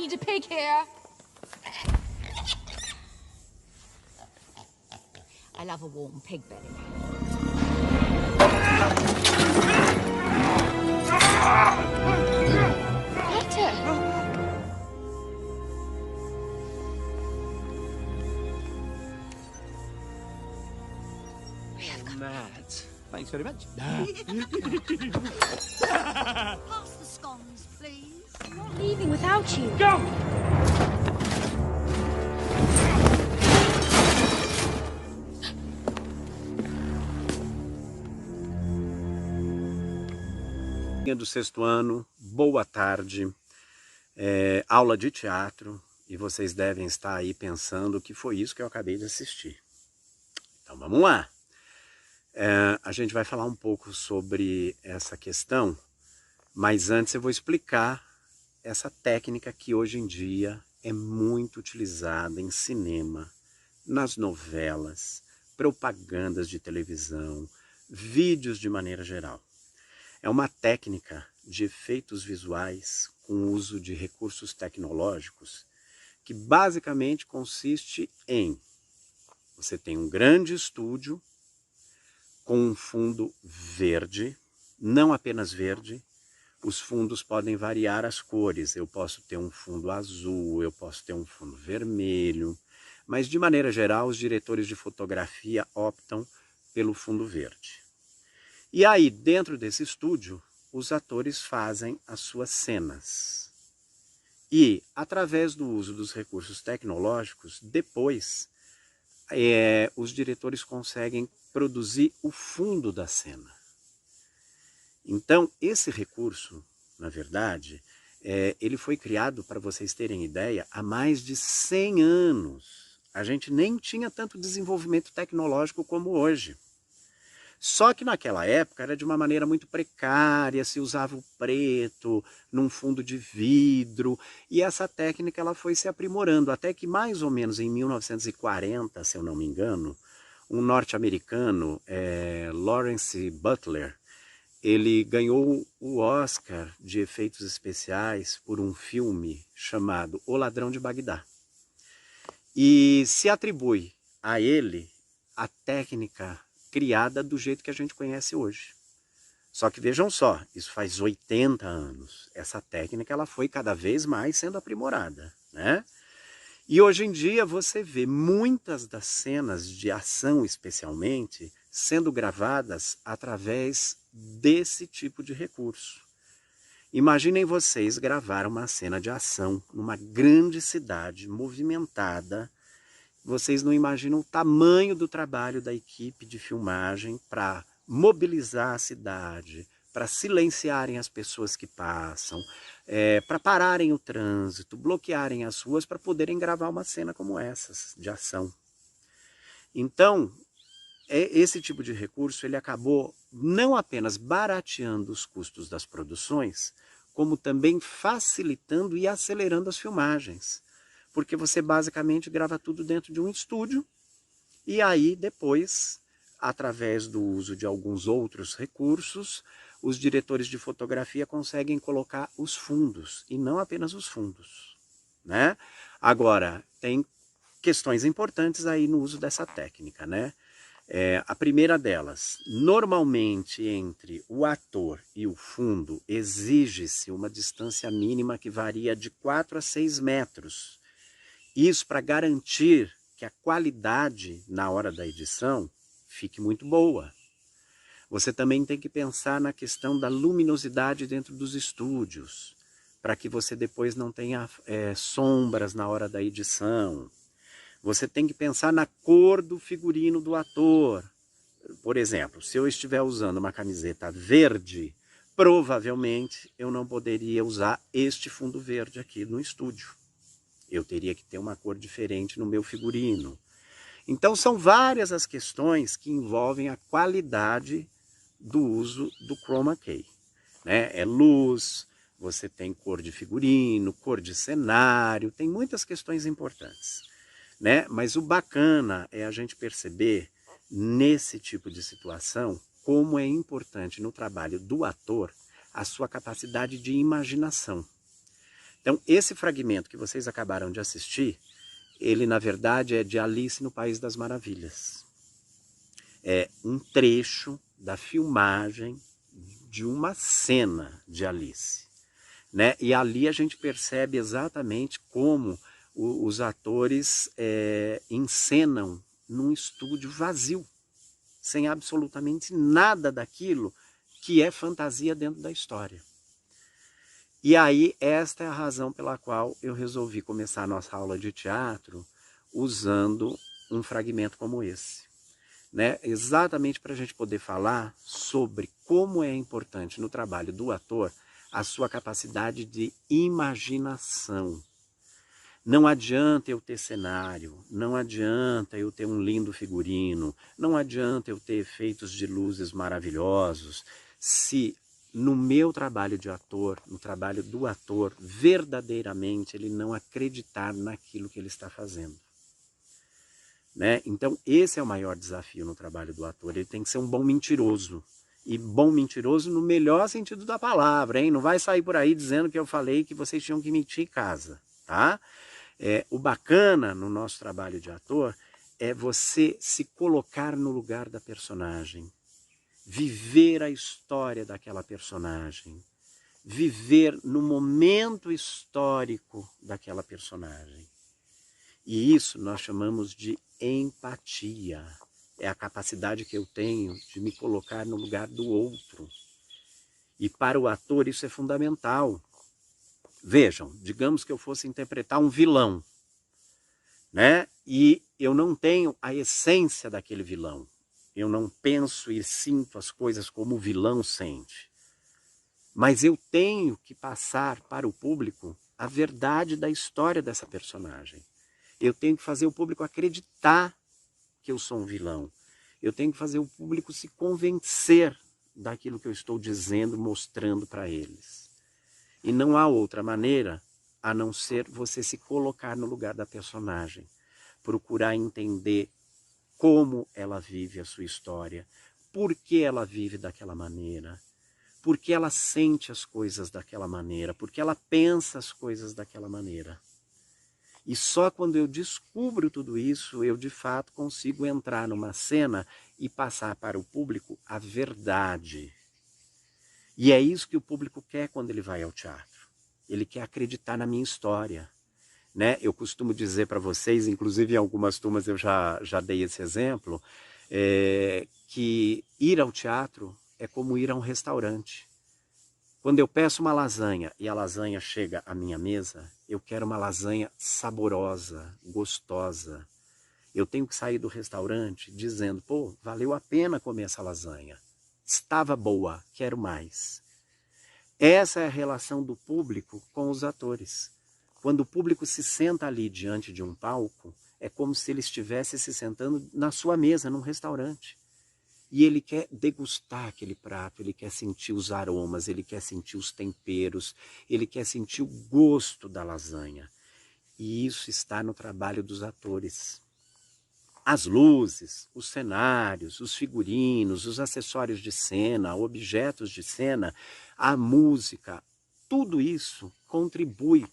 need a pig here. I love a warm pig belly. Peter! Matt, thanks very much. Pass the scones, please. I'm not leaving without you. Go! Do sexto ano, boa tarde, aula de teatro, e vocês devem estar aí pensando que foi isso que eu acabei de assistir. Então vamos lá. A gente vai falar um pouco sobre essa questão, mas antes eu vou explicar essa técnica que hoje em dia é muito utilizada em cinema, nas novelas, propagandas de televisão, vídeos de maneira geral. É uma técnica de efeitos visuais com uso de recursos tecnológicos que basicamente consiste em você tem um grande estúdio com um fundo verde, não apenas verde, os fundos podem variar as cores, eu posso ter um fundo azul, eu posso ter um fundo vermelho, mas de maneira geral os diretores de fotografia optam pelo fundo verde. E aí, dentro desse estúdio, os atores fazem as suas cenas. E, através do uso dos recursos tecnológicos, depois, os diretores conseguem produzir o fundo da cena. Então, esse recurso, na verdade, ele foi criado, para vocês terem ideia, há mais de 100 anos. A gente nem tinha tanto desenvolvimento tecnológico como hoje. Só que naquela época era de uma maneira muito precária, se usava o preto num fundo de vidro, e essa técnica ela foi se aprimorando, até que mais ou menos em 1940, se eu não me engano, um norte-americano, Lawrence Butler, ele ganhou o Oscar de efeitos especiais por um filme chamado O Ladrão de Bagdá. E se atribui a ele a técnica criada do jeito que a gente conhece hoje. Só que vejam só, isso faz 80 anos. Essa técnica ela foi cada vez mais sendo aprimorada, né? E hoje em dia você vê muitas das cenas de ação, especialmente, sendo gravadas através desse tipo de recurso. Imaginem vocês gravar uma cena de ação numa grande cidade movimentada. Vocês não imaginam o tamanho do trabalho da equipe de filmagem para mobilizar a cidade, para silenciarem as pessoas que passam, para pararem o trânsito, bloquearem as ruas para poderem gravar uma cena como essas, de ação. Então, esse tipo de recurso ele acabou não apenas barateando os custos das produções, como também facilitando e acelerando as filmagens. Porque você basicamente grava tudo dentro de um estúdio e aí depois, através do uso de alguns outros recursos, os diretores de fotografia conseguem colocar os fundos e não apenas os fundos, né? Agora, tem questões importantes aí no uso dessa técnica, né? A primeira delas, normalmente entre o ator e o fundo exige-se uma distância mínima que varia de 4 a 6 metros. Isso para garantir que a qualidade na hora da edição fique muito boa. Você também tem que pensar na questão da luminosidade dentro dos estúdios, para que você depois não tenha sombras na hora da edição. Você tem que pensar na cor do figurino do ator. Por exemplo, se eu estiver usando uma camiseta verde, provavelmente eu não poderia usar este fundo verde aqui no estúdio. Eu teria que ter uma cor diferente no meu figurino. Então são várias as questões que envolvem a qualidade do uso do chroma key, né? É luz, você tem cor de figurino, cor de cenário, tem muitas questões importantes, né? Mas o bacana é a gente perceber nesse tipo de situação como é importante no trabalho do ator a sua capacidade de imaginação. Então, esse fragmento que vocês acabaram de assistir, ele na verdade é de Alice no País das Maravilhas. É um trecho da filmagem de uma cena de Alice, né? E ali a gente percebe exatamente como os atores encenam num estúdio vazio, sem absolutamente nada daquilo que é fantasia dentro da história. E aí, esta é a razão pela qual eu resolvi começar a nossa aula de teatro usando um fragmento como esse, né? Exatamente para a gente poder falar sobre como é importante no trabalho do ator a sua capacidade de imaginação. Não adianta eu ter cenário, não adianta eu ter um lindo figurino, não adianta eu ter efeitos de luzes maravilhosos, se no meu trabalho de ator, no trabalho do ator, verdadeiramente ele não acreditar naquilo que ele está fazendo, né? Então esse é o maior desafio no trabalho do ator, ele tem que ser um bom mentiroso. E bom mentiroso no melhor sentido da palavra, hein? Não vai sair por aí dizendo que eu falei que vocês tinham que mentir em casa, tá? O bacana no nosso trabalho de ator é você se colocar no lugar da personagem, viver a história daquela personagem, viver no momento histórico daquela personagem. E isso nós chamamos de empatia. É a capacidade que eu tenho de me colocar no lugar do outro. E para o ator isso é fundamental. Vejam, digamos que eu fosse interpretar um vilão, né? E eu não tenho a essência daquele vilão. Eu não penso e sinto as coisas como o vilão sente. Mas eu tenho que passar para o público a verdade da história dessa personagem. Eu tenho que fazer o público acreditar que eu sou um vilão. Eu tenho que fazer o público se convencer daquilo que eu estou dizendo, mostrando para eles. E não há outra maneira a não ser você se colocar no lugar da personagem, procurar entender como ela vive a sua história, por que ela vive daquela maneira, por que ela sente as coisas daquela maneira, por que ela pensa as coisas daquela maneira. E só quando eu descubro tudo isso, eu de fato consigo entrar numa cena e passar para o público a verdade. E é isso que o público quer quando ele vai ao teatro. Ele quer acreditar na minha história, né? Eu costumo dizer para vocês, inclusive em algumas turmas eu já dei esse exemplo, que ir ao teatro é como ir a um restaurante. Quando eu peço uma lasanha e a lasanha chega à minha mesa, eu quero uma lasanha saborosa, gostosa. Eu tenho que sair do restaurante dizendo, pô, valeu a pena comer essa lasanha. Estava boa, quero mais. Essa é a relação do público com os atores. Quando o público se senta ali diante de um palco, é como se ele estivesse se sentando na sua mesa, num restaurante. E ele quer degustar aquele prato, ele quer sentir os aromas, ele quer sentir os temperos, ele quer sentir o gosto da lasanha. E isso está no trabalho dos atores. As luzes, os cenários, os figurinos, os acessórios de cena, objetos de cena, a música, tudo isso contribui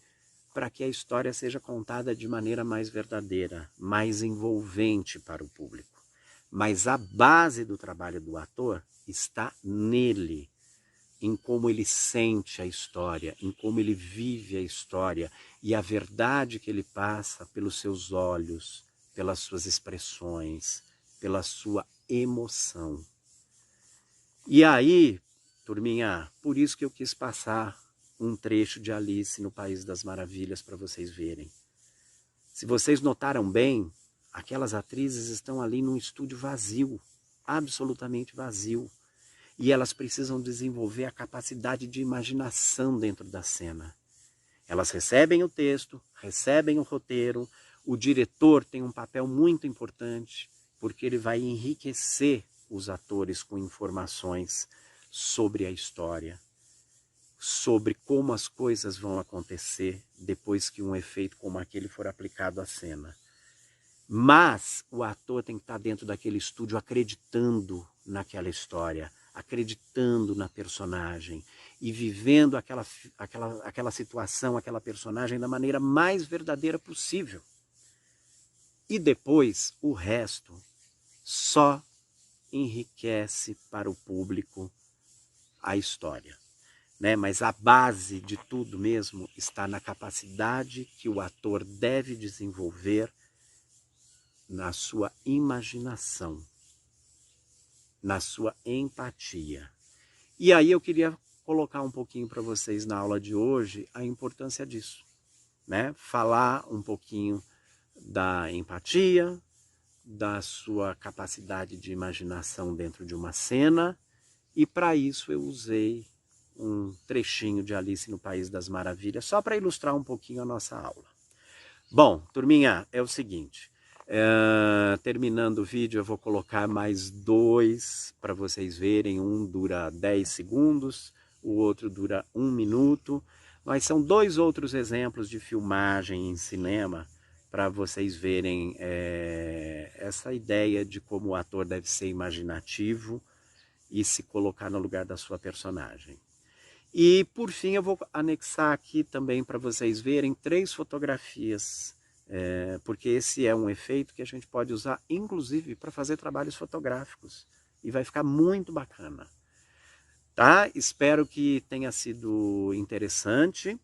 para que a história seja contada de maneira mais verdadeira, mais envolvente para o público. Mas a base do trabalho do ator está nele, em como ele sente a história, em como ele vive a história e a verdade que ele passa pelos seus olhos, pelas suas expressões, pela sua emoção. E aí, turminha, por isso que eu quis passar um trecho de Alice no País das Maravilhas para vocês verem. Se vocês notaram bem, aquelas atrizes estão ali num estúdio vazio, absolutamente vazio. E elas precisam desenvolver a capacidade de imaginação dentro da cena. Elas recebem o texto, recebem o roteiro, o diretor tem um papel muito importante, porque ele vai enriquecer os atores com informações sobre a história, sobre como as coisas vão acontecer depois que um efeito como aquele for aplicado à cena. Mas o ator tem que estar dentro daquele estúdio acreditando naquela história, acreditando na personagem e vivendo aquela situação, aquela personagem da maneira mais verdadeira possível. E depois, o resto só enriquece para o público a história, né? Mas a base de tudo mesmo está na capacidade que o ator deve desenvolver na sua imaginação, na sua empatia. E aí eu queria colocar um pouquinho para vocês na aula de hoje a importância disso, né? Falar um pouquinho da empatia, da sua capacidade de imaginação dentro de uma cena, e para isso eu usei um trechinho de Alice no País das Maravilhas, só para ilustrar um pouquinho a nossa aula. Bom, turminha, é o seguinte, terminando o vídeo eu vou colocar mais 2 para vocês verem, um dura 10 segundos, o outro dura 1 minuto, mas são 2 outros exemplos de filmagem em cinema para vocês verem essa ideia de como o ator deve ser imaginativo e se colocar no lugar da sua personagem. E por fim eu vou anexar aqui também para vocês verem 3 fotografias, porque esse é um efeito que a gente pode usar inclusive para fazer trabalhos fotográficos e vai ficar muito bacana. Tá? Espero que tenha sido interessante.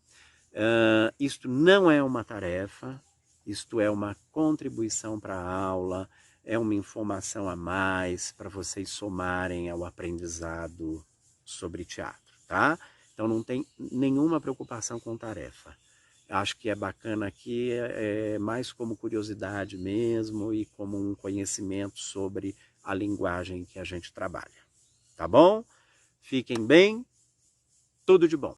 Isto não é uma tarefa, isto é uma contribuição para a aula, é uma informação a mais para vocês somarem ao aprendizado sobre teatro, tá? Então não tem nenhuma preocupação com tarefa. Acho que é bacana aqui, mais como curiosidade mesmo e como um conhecimento sobre a linguagem que a gente trabalha. Tá bom? Fiquem bem, tudo de bom.